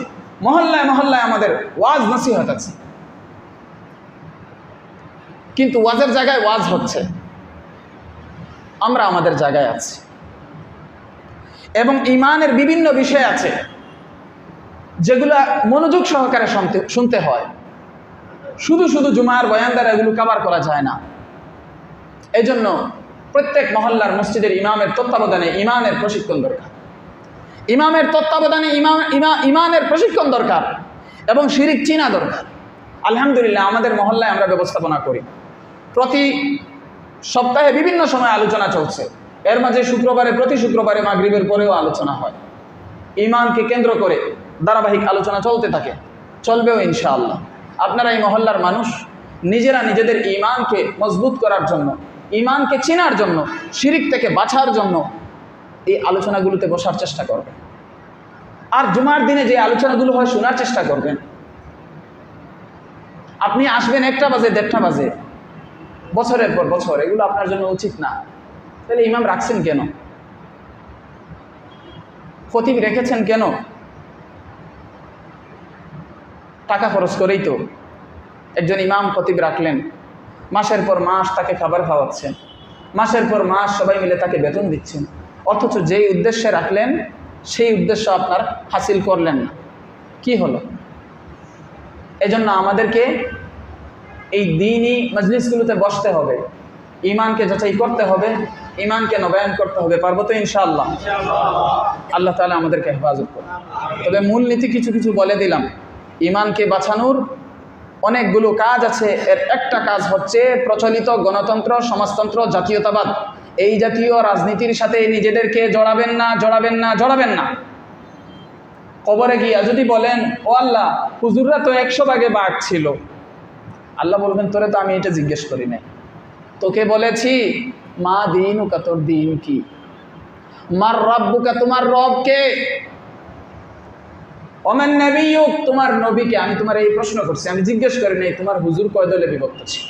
মহল্লায় মহল্লায় আমাদের ওয়াজ নসিহত আছে, কিন্তু ওয়াজের জায়গায় ওয়াজ হচ্ছে, আমরা আমাদের জায়গায় আছি। এবং ঈমানের বিভিন্ন বিষয় আছে যেগুলো মনোযোগ সহকারে শুনতে হয়। শুধু শুধু জুমার বয়ান দ্বারা এগুলো কভার করা যায় না। এই জন্য প্রত্যেক মহল্লার মসজিদের ইমামের তত্ত্বাবধানে ঈমানের প্রশিক্ষণ দরকার। ইমামের তত্ত্বাবধানে ঈমানের প্রশিক্ষণ দরকার এবং শিরিক চিনা দরকার। আলহামদুলিল্লাহ আমাদের মহল্লায় আমরা ব্যবস্থাপনা করি। প্রতি সপ্তাহে বিভিন্ন সময় আলোচনা চলছে। এর মাঝে প্রতি শুক্রবারে মাগরিবের পরেও আলোচনা হয়। ঈমানকে কেন্দ্র করে ধারাবাহিক আলোচনা চলতে থাকে, চলবেও ইনশাআল্লাহ। আপনারা এই মহল্লার মানুষ নিজেরা নিজেদের ঈমানকে মজবুত করার জন্য, ঈমানকে চেনার জন্য, শিরিক থেকে বাঁচার জন্য এই আলোচনাগুলোতে বসার চেষ্টা করবেন। আর জুমার দিনে যে আলোচনাগুলো হয় শোনার চেষ্টা করবেন। আপনি আসবেন 1টা বাজে 1:30 বাজে, বছরের পর বছর, এগুলো আপনার জন্য উচিত না। তাহলে ইমাম রাখছেন কেন? খতিব রেখেছেন কেন? টাকা খরচ করেই তো। একজন ইমাম খতিব রাখলেন, মাসের পর মাস তাকে খাবার খাওয়াচ্ছেন, মাসের পর মাস সবাই মিলে তাকে বেতন দিচ্ছেন, অথচ যেই উদ্দেশ্যে রাখলেন সেই উদ্দেশ্য আপনার হাসিল করলেন না। কি হলো? এজন্য আমাদেরকে এই দ্বীনি মজলিসগুলোতে বসতে হবে, ঈমানকে যাচাই করতে হবে, ঈমানকে নবায়ন করতে হবে। পারবো তো ইনশাআল্লাহ? আল্লাহ তাআলা আমাদেরকে হেফাজত করুন। তবে মূলনীতি কিছু কিছু বলে দিলাম। ঈমানকে বাঁচানোর অনেকগুলো কাজ আছে। এর একটা কাজ হচ্ছে প্রচলিত গণতন্ত্র, সমাজতন্ত্র, জাতীয়তাবাদ, এই জাতীয় রাজনীতির সাথে নিজেদেরকে জড়াবেন না, জড়াবেন না, জড়াবেন না। কবরে গিয়া যদি বলেন, ও আল্লাহ হুজুররা তো 100 ভাগে বাঘ ছিল, আল্লাহ বলবেন তোরে তো আমি এটা জিজ্ঞেস করি নাই, তোকে বলেছি মা দীনুকা, তোর দিন কি, মার রব্বুকা, তোমার রব কে, ওমান নবিয়ুক, তোমার নবীকে। আমি তোমার এই প্রশ্ন করছি, আমি জিজ্ঞেস করি নাই তোমার হুজুর কয় দলে বিভক্ত ছিল।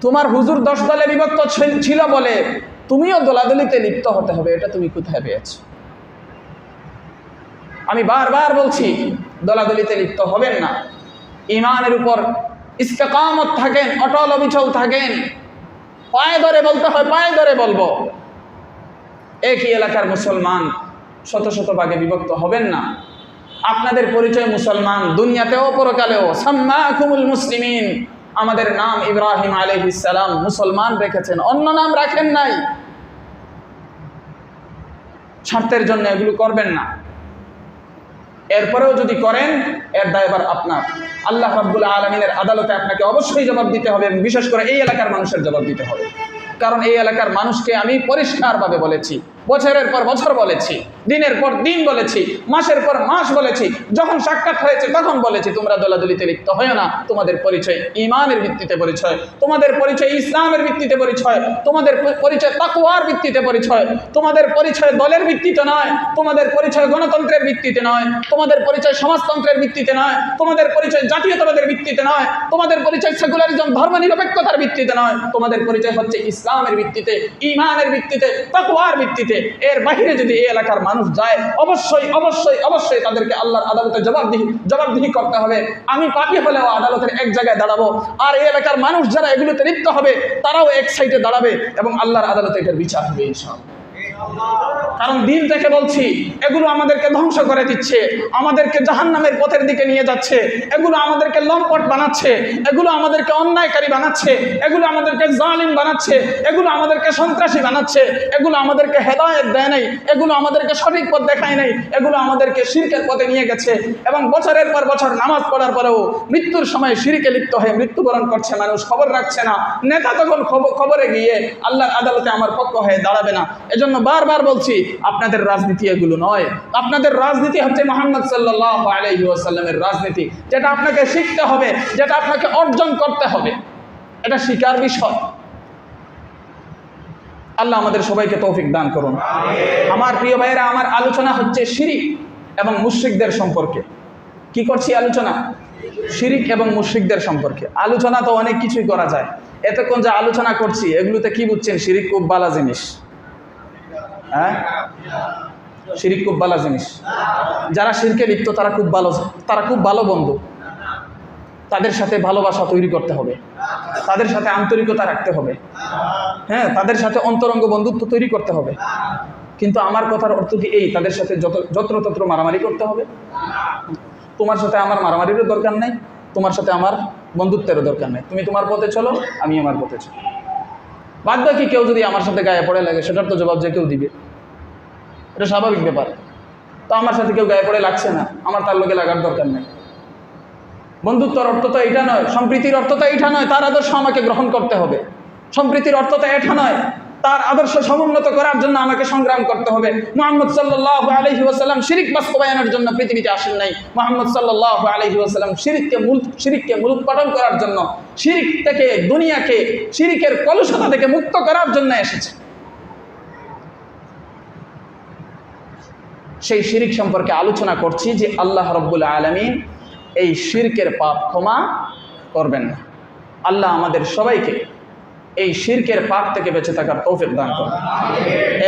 তোমার হুজুর 10 দলে বিভক্ত ছিল বলে তুমিও দলাদলিতে লিপ্ত হতে হবে, এটা তুমি কোথায় পেয়েছো? আমি বারবার বলছি দলাদলিতে লিপ্ত হবেন না। ঈমানের উপর ইস্তেকামত থাকেন, অটল অবিচল থাকেন। পায়ে ধরে বলতে হয়, পায়ে ধরে বলবো। একই এলাকার মুসলমান শত শত ভাগে বিভক্ত হবেন না। আপনাদের পরিচয় মুসলমান, দুনিয়াতেও পরকালেও। সাম্মাকুমুল মুসলিমিন, আমাদের নাম ইব্রাহিম আলাইহিস সালাম, মুসলমান রেখেছেন, অন্য নাম রাখেন নাই। স্বার্থের জন্য এগুলো করবেন না। এরপরেও যদি করেন এর দায়ভার আপনার। আল্লাহ রাব্বুল আলামিনের আদালতে আপনাকে অবশ্যই জবাব দিতে হবে, বিশেষ করে এই এলাকার মানুষের জবাব দিতে হবে। কারণ এই এলাকার মানুষকে আমি পরিষ্কারভাবে বলেছি, বছরের পর বছর বলেছি, দিনের পর দিন বলেছি, মাসের পর মাস বলেছি, যখন সাক্ষাৎ হয়েছে তখন বলেছি তোমরা দলাদলিতে লিপ্ত হয় না। তোমাদের পরিচয় ঈমানের ভিত্তিতে পরিচয়, তোমাদের পরিচয় ইসলামের ভিত্তিতে পরিচয়, তোমাদের পরিচয় তাকওয়ার ভিত্তিতে পরিচয়, তোমাদের পরিচয় দলের ভিত্তিতে নয়, তোমাদের পরিচয় গণতন্ত্রের ভিত্তিতে নয়, তোমাদের পরিচয় সমাজতন্ত্রের ভিত্তিতে নয়, তোমাদের পরিচয় জাতীয়তাবাদের ভিত্তিতে নয়, তোমাদের পরিচয় সেকুলারিজম, ধর্মনিরপেক্ষতার ভিত্তিতে নয়, তোমাদের পরিচয় হচ্ছে ইসলামের ভিত্তিতে, ঈমানের ভিত্তিতে, তাকওয়ার ভিত্তিতে। দিবে, এর বাহিরে যদি এই এলাকার মানুষ যায় অবশ্যই অবশ্যই অবশ্যই তাদেরকে আল্লাহর আদালতে জবাবদিহি করতে হবে। আমি পাপী হলেও আদালতের এক জায়গায় দাঁড়াবো, আর এই এলাকার মানুষ যারা এগুলোতে লিপ্ত হবে তারাও এক সাইডে দাঁড়াবে এবং আল্লাহর আদালতে এটার বিচার হবে ইনশাআল্লাহ। কারণ দিন থেকে বলছি, এগুলো আমাদেরকে ধ্বংস করে দিচ্ছে, আমাদেরকে জাহান্নামের পথের দিকে নিয়ে যাচ্ছে, এগুলো আমাদেরকে লম্পট বানাচ্ছে, এগুলো আমাদেরকে অন্যায়কারী বানাচ্ছে, এগুলো আমাদেরকে জালিম বানাচ্ছে, এগুলো আমাদেরকে সন্ত্রাসী বানাচ্ছে, এগুলো আমাদেরকে হেদায়েত দেয় নাই, এগুলো আমাদেরকে সঠিক পথ দেখায় নাই, এগুলো আমাদেরকে শিরকের পথে নিয়ে গেছে। এবং বছরের পর বছর নামাজ পড়ার পরেও মৃত্যুর সময় শিরকে লিপ্ত হয়ে মৃত্যুবরণ করছে মানুষ, খবর রাখছে না। নেতা তখন খবরে গিয়ে আল্লাহর আদালতে আমার পক্ষ হয়ে দাঁড়াবে না। এজন্য বারবার বলছি, আপনাদের রাজনীতি এগুলো নয়, আপনাদের রাজনীতি হচ্ছে মুহাম্মদ সাল্লাল্লাহু আলাইহি ওয়াসাল্লামের রাজনীতি, যেটা আপনাকে শিখতে হবে, যেটা আপনাকে অর্জন করতে হবে, এটা শিকার বিষয়। আল্লাহ আমাদের সবাইকে তৌফিক দান করুন। আমার প্রিয় ভাইয়েরা, আমার আলোচনা হচ্ছে শিরিক এবং মুশরিকদের সম্পর্কে। কি করছি আলোচনা? শিরিক এবং মুশরিকদের সম্পর্কে। আলোচনা তো অনেক কিছুই করা যায়, এতক্ষণ যে আলোচনা করছি এগুলোতে কি বুঝছেন? শিরিক খুব বালা জিনিস। হ্যাঁ, শিরিক খুব ভালো জিনিস। যারা শিরকে লিপ্ত তারা খুব ভালো বন্ধু। তাদের সাথে ভালোবাসা তৈরি করতে হবে, তাদের সাথে আন্তরিকতা রাখতে হবে, হ্যাঁ, তাদের সাথে অন্তরঙ্গ বন্ধুত্ব তৈরি করতে হবে। কিন্তু আমার কথার অর্থ কি এই তাদের সাথে যত্রতত্র মারামারি করতে হবে? তোমার সাথে আমার মারামারিরও দরকার নেই, তোমার সাথে আমার বন্ধুত্বেরও দরকার নেই। তুমি তোমার পথে চলো, আমি আমার পথে চলো। বাদ বাকি কেউ যদি আমার সাথে গায়ে পড়ে লাগে সেটার তো জবাব যে কেউ দিবে, এটা স্বাভাবিক ব্যাপার। তো আমার সাথে কেউ গায়ে পড়ে লাগছে না, আমার তার লোকে লাগার দরকার নেই। বন্ধুত্বর অর্থ তো এটা নয়, সম্প্রীতির অর্থ তো এটা নয় তার আদর্শ আমাকে গ্রহণ করতে হবে। সম্প্রীতির অর্থ তো এটা নয় তার আদর্শ সমুন্নত করার জন্য আমাকে সংগ্রাম করতে হবে। মুহাম্মদ সাল্লাল্লাহু আলাইহি ওয়াসাল্লাম শিরিক বাস্তবায়নের জন্য পৃথিবীতে আসেন নাই। মুহাম্মদ সাল্লাল্লাহু আলাইহি ওয়াসাল্লাম শিরিককে মূলোৎপাটন করার জন্য, শিরিক থেকে দুনিয়াকে শিরিকের কলুষতা থেকে মুক্ত করার জন্য এসেছে। সেই শিরিক সম্পর্কে আলোচনা করছি যে আল্লাহ রাব্বুল আলামিন এই শিরকের পাপ ক্ষমা করবেন না। আল্লাহ আমাদের সবাইকে এই শিরকের পাপ থেকে বেঁচে থাকার তৌফিক দান করুন।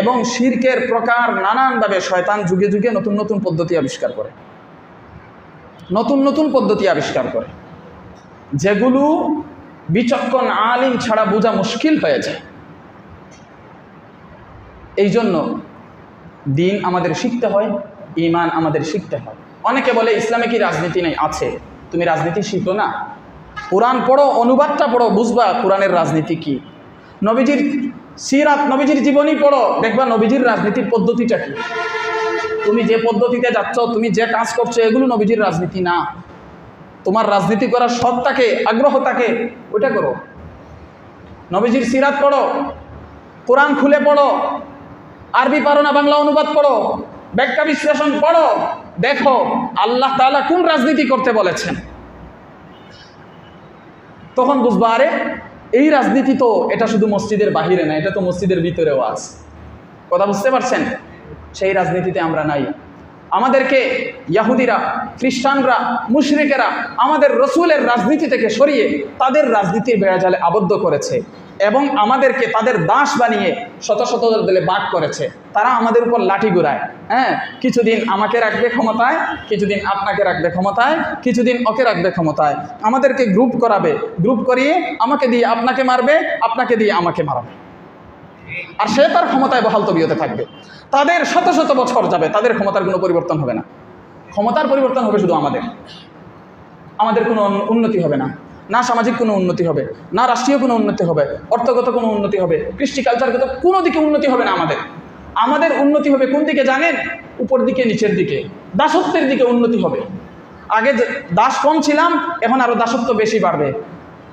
এবং শিরকের প্রকার নানানভাবে শয়তান যুগে যুগে নতুন নতুন পদ্ধতি আবিষ্কার করে, নতুন নতুন পদ্ধতি আবিষ্কার করে, যেগুলো বিচক্ষণ আলিম ছাড়া বোঝা মুশকিল হয়ে যায়। এই জন্য দিন আমাদের শিখতে হয়, ঈমান আমাদের শিখতে হয়। অনেকে বলে ইসলামে কি রাজনীতি নেই? আছে, তুমি রাজনীতি শিখো না, কোরআন পড়ো, অনুবাদটা পড়ো, বুঝবা কোরআনের রাজনীতি কি। নবীজির সিরাত, নবীজির জীবনী পড়ো, দেখবা নবীজির রাজনীতির পদ্ধতিটা কি। তুমি যে পদ্ধতিতে যাচ্ছ, তুমি যে কাজ করছো, এগুলো নবীজির রাজনীতি না। তোমার রাজনীতি করার শখ থাকে, আগ্রহ থাকে, ওইটা করো। নবীজির সিরাত পড়ো, কোরআন খুলে পড়ো, আরবি পারো না বাংলা অনুবাদ পড়ো, ব্যাখ্যা বিশ্লেষণ পড়ো, দেখো আল্লাহ তাআলা কোন রাজনীতি করতে বলেছেন। তখন বুঝবা আরে এই রাজনীতি তো এটা শুধু মসজিদের বাহিরে না, এটা তো মসজিদের ভিতরেও আছে। কথা বুঝতে পারছেন? সেই রাজনীতিতে আমরা নাই। আমাদেরকে ইহুদিরা, খ্রিস্টানরা, মুশরিকেরা আমাদের রসুলের রাজনীতি থেকে সরিয়ে তাদের রাজনীতির বেড়াজালে আবদ্ধ করেছে এবং আমাদেরকে তাদের দাস বানিয়ে শত শত দলে ভাগ করেছে। তারা আমাদের উপর লাঠি ঘুরায়, হ্যাঁ, কিছুদিন আমাকে রাখবে ক্ষমতায়, কিছুদিন আপনাকে রাখবে ক্ষমতায়, কিছুদিন ওকে রাখবে ক্ষমতায়, আমাদেরকে গ্রুপ করাবে, গ্রুপ করিয়ে আমাকে দিয়ে আপনাকে মারবে, আপনাকে দিয়ে আমাকে মারাবে, আর সে তার ক্ষমতায় বহাল তবিয়তে থাকবে। তাদের শত শত বছর যাবে, তাদের ক্ষমতার কোনো পরিবর্তন হবে না। ক্ষমতার পরিবর্তন হবে শুধু আমাদের কোনো উন্নতি হবে না, না সামাজিক কোনো উন্নতি হবে, না রাষ্ট্রীয় কোনো উন্নতি হবে, অর্থগত কোনো উন্নতি হবে, কৃষ্টি কালচারগত কোনো দিকে উন্নতি হবে না। আমাদের উন্নতি হবে কোন দিকে জানেন? উপর দিকে, নিচের দিকে, দাসত্বের দিকে উন্নতি হবে। আগে দাস কম ছিলাম, এখন আরো দাসত্ব বেশি বাড়বে।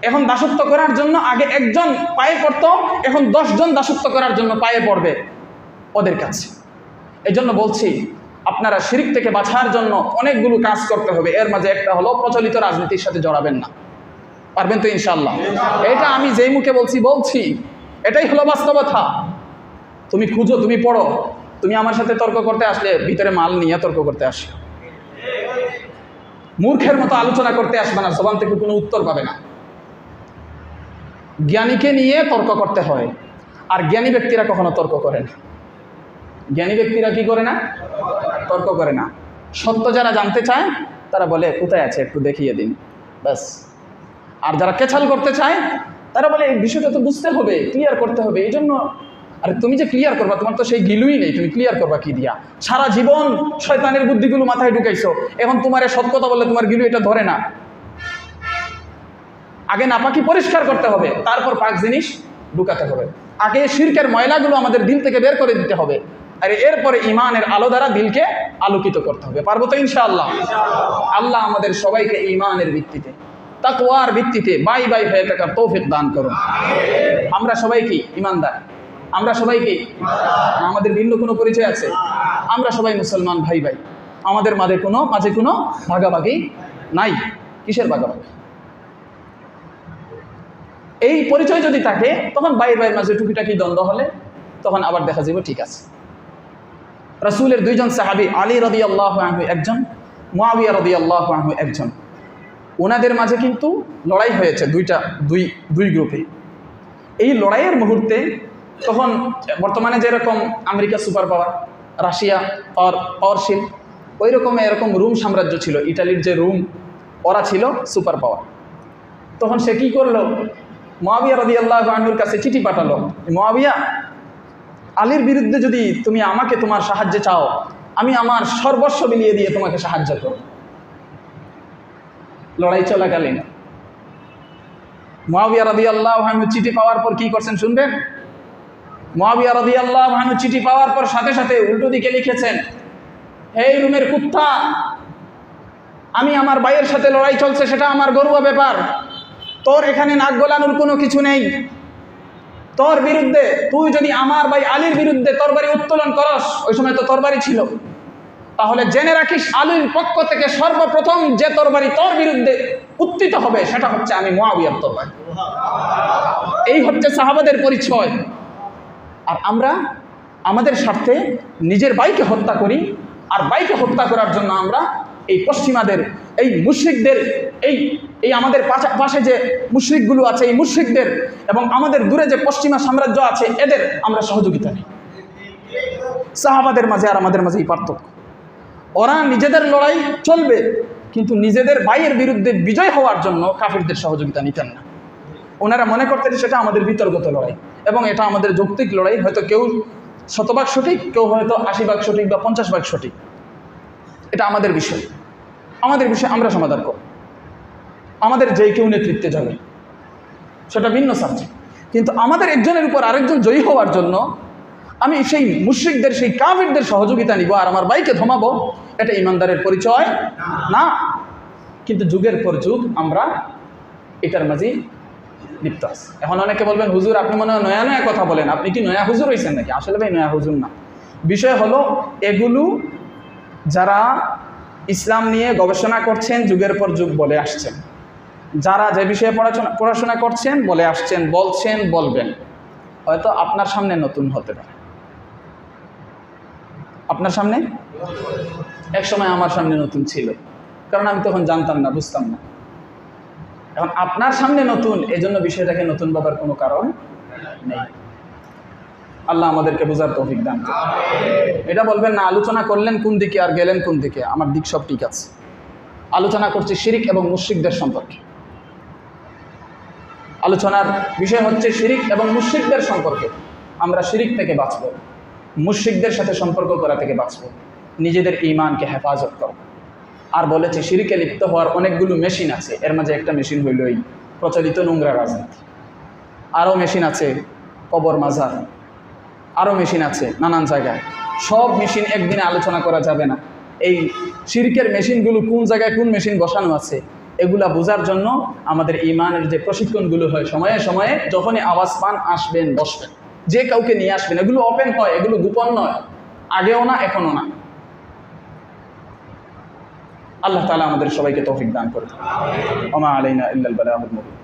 এখন দাসত্ব করার জন্য আগে একজন পায়ে পড়তো, এখন 10 জন দাসত্ব করার জন্য পায়ে পড়বে ওদের কাছে। এই জন্য বলছি, আপনারা শিরক থেকে বাঁচার জন্য অনেকগুলো কাজ করতে হবে। এর মাঝে একটা হলো প্রচলিত রাজনীতির সাথে জড়াবেন না। পারবেন তো ইনশাআল্লাহ? এটা আমি যেই মুখে বলছি এটাই হলো বাস্তবতা। তুমি খুঁজো, তুমি পড়ো। তুমি আমার সাথে তর্ক করতে আসলে ভিতরে মাল নিয়ে তর্ক করতে আসো, মূর্খের মতো আলোচনা করতে আসবে না, জবান থেকে কোনো উত্তর পাবে না। জ্ঞানীকে নিয়ে তর্ক করতে হয়, আর জ্ঞানী ব্যক্তিরা কখনো তর্ক করে না। জ্ঞানী ব্যক্তিরা কি করে না? তর্ক করে না। সত্য যারা জানতে চায় তারা বলে কোথায় আছে একটু দেখিয়ে দিন, ব্যাস। আর যারা কেছাল করতে চায় তারা বলে এই বিষয়টা তো বুঝতে হবে, ক্লিয়ার করতে হবে, এই জন্য। আরে তুমি যে ক্লিয়ার করবা, তোমার তো সেই গিলুই নেই, তুমি ক্লিয়ার করবা কি দিয়া? সারা জীবন শয়তানের বুদ্ধিগুলো মাথায় ঢুকাইছো, এখন তোমার সৎ কথা বললে তোমার গিলু এটা ধরে না। আগে নাপাকি পরিষ্কার করতে হবে, তারপর পাক জিনিস ঢুকাতে হবে। আগে শিরকের ময়লাগুলো আমাদের দিল থেকে বের করে দিতে হবে, আর এরপরে ইমানের আলো দ্বারা দিলকে আলোকিত করতে হবে। পারবো তো ইনশাআল্লাহ? আল্লাহ আমাদের সবাইকে ইমানের ভিত্তিতে, তাকওয়ার ভিত্তিতে বাই বাই হয়ে থাকার তৌফিক দান করুন। আমরা সবাই কি ইমানদার? আমরা সবাই কি? আমাদের ভিন্ন কোনো পরিচয় আছে? আমরা সবাই মুসলমান ভাই ভাই, আমাদের মাঝে কোনো ভাগাভাগি নাই। কিসের ভাগাভাগি? এই পরিচয় যদি থাকে তখন ভাইয়ের মাঝে টুকিটাকি দ্বন্দ্ব হলে তখন আবার দেখা যাবে ঠিক আছে। রাসূলের দুইজন সাহাবী, আলী রাদিয়াল্লাহু আনহু একজন, মুআবিয়া রাদিয়াল্লাহু আনহু একজন, ওনাদের মাঝে কিন্তু লড়াই হয়েছে দুই গ্রুপে। এই লড়াইয়ের মুহূর্তে তখন বর্তমানে যেরকম আমেরিকা সুপার পাওয়ার, রাশিয়া পাওয়ারশীল, ওই রকম এরকম রোম সাম্রাজ্য ছিল, ইটালির যে রোম, ওরা ছিল সুপার পাওয়ার। তখন সে কি করলো? মুআবিয়া রাদিয়াল্লাহু আনহুর কাছে চিঠি পাঠালো, মুআবিয়া, আলীর বিরুদ্ধে যদি তুমি আমাকে তোমার সাহায্য চাও, আমি আমার সর্বস্ব বিলিয়ে দিয়ে তোমাকে সাহায্য করব। লড়াই চলাকালীন মুআবিয়া রাদিয়াল্লাহু আনহু চিঠি পাওয়ার পর কি করছেন শুনবেন? মুআবিয়া রাদিয়াল্লাহু আনহু চিঠি পাওয়ার পর সাথে সাথে উল্টো দিকে লিখেছেন, হে রুমের কুত্তা, আমি আমার ভাইয়ের সাথে লড়াই চলছে, সেটা আমার গর্ব ব্যাপার, তোর এখানে নাক গলানোর কোনো কিছু নেই। তোর বিরুদ্ধে, তুই যদি আমার ভাই আলীর বিরুদ্ধে তরবারি উত্তোলন করস, ওই সময় তো তরবারি ছিল, তাহলে জেনে রাখিস আলীর পক্ষ থেকে সর্বপ্রথম যে তরবারি তোর বিরুদ্ধে উত্থিত হবে সেটা হচ্ছে আমি মুআবিয়ার তরবারি। এই হচ্ছে সাহাবাদের পরিচয়। আর আমরা আমাদের স্বার্থে নিজের ভাইকে হত্যা করি, আর ভাইকে হত্যা করার জন্য আমরা এই পশ্চিমাদের, এই মুশরিকদের, এই আমাদের পাশে যে মুশরিকগুলো আছে, এই মুশরিকদের এবং আমাদের দূরে যে পশ্চিমা সাম্রাজ্য আছে, এদের আমরা সহযোগিতা নিই। সাহাবাদের মাঝে আর আমাদের মাঝে এই পার্থক্য। ওরা নিজেদের লড়াই চলবে, কিন্তু নিজেদের ভাইয়ের বিরুদ্ধে বিজয় হওয়ার জন্য কাফিরদের সহযোগিতা নিতেন না। ওনারা মনে করতেন সেটা আমাদের বিতর্কত লড়াই, এবং এটা আমাদের যৌক্তিক লড়াই। হয়তো কেউ 100% সঠিক, কেউ হয়তো 80% সঠিক বা 50% সঠিক। এটা আমাদের বিষয়, আমরা সমাধান করব। আমাদের যে কেউ নেতৃত্বে যাবে সেটা ভিন্ন সাবজেক্ট, কিন্তু আমাদের একজনের উপর আরেকজন জয়ী হওয়ার জন্য আমি সেই মুশরিকদের, সেই কাফিরদের সহযোগিতা নিব আর আমার ভাইকে থামাবো, এটা ইমানদারের পরিচয় না। কিন্তু যুগের পর যুগ আমরা এটার মাঝে লিপ্ত আছি। এখন অনেকে বলবেন, হুজুর আপনি মনে হয় নয়া নয়া কথা বলেন, আপনি কি নয়া হুজুর হয়েছেন নাকি? আসলে ভাই নয়া হুজুর না। বিষয় হলো, এগুলো যারা ইসলাম নিয়ে গবেষণা করছেন যুগের পর যুগ বলে আসছেন, যারা যে বিষয়ে পড়াশোনা করছেন বলে আসছেন, বলছেন, বলবেন, হয়তো আপনার সামনে নতুন হতে পারে। আপনার সামনে এক সময় আমার সামনে নতুন ছিল, কারণ আমি তখন জানতাম না, বুঝতাম না। এখন আপনার সামনে নতুন, এজন্য বিষয়টাকে নতুন ভাবার কোনো কারণ নেই। আল্লাহ আমাদেরকে বোঝার তৌফিক দান করুন। এটা বলবেন না আলোচনা করলেন কোন দিকে আর গেলেন কোন দিকে। আমার দিক সব ঠিক আছে। আলোচনা করছি শিরিক এবং মুশরিকদের সম্পর্কে। আলোচনার বিষয় হচ্ছে শিরিক এবং মুশরিকদের সম্পর্কে। আমরা শিরিক থেকে বাঁচব, মুশরিকদের সাথে সম্পর্ক করা থেকে বাঁচব, নিজেদের ঈমানকে হেফাজত করব। আর বলেছে শিরিকে লিপ্ত হওয়ার অনেকগুলো মেশিন আছে, এর মাঝে একটা মেশিন হইল এই প্রচলিত নোংরা রাজনীতি। আরও মেশিন আছে কবর মাজার, আরও মেশিন আছে নানান জায়গায়। সব মেশিন একদিনে আলোচনা করা যাবে না। এই শিরকের মেশিনগুলো কোন জায়গায় কোন মেশিন বসানো আছে এগুলা বোঝার জন্য আমাদের ঈমানের যে প্রশিক্ষণগুলো হয়, সময়ে সময়ে যখনই আওয়াজ পান আসবেন, বসবেন, যে কাউকে নিয়ে আসবেন। এগুলো ওপেন হয়, এগুলো গোপন নয়, আগেও না এখনও না। আল্লাহ তাআলা আমাদের সবাইকে তৌফিক দান করুন। ওয়া মা আলাইনা ইল্লাল বালাগুল মুবিন।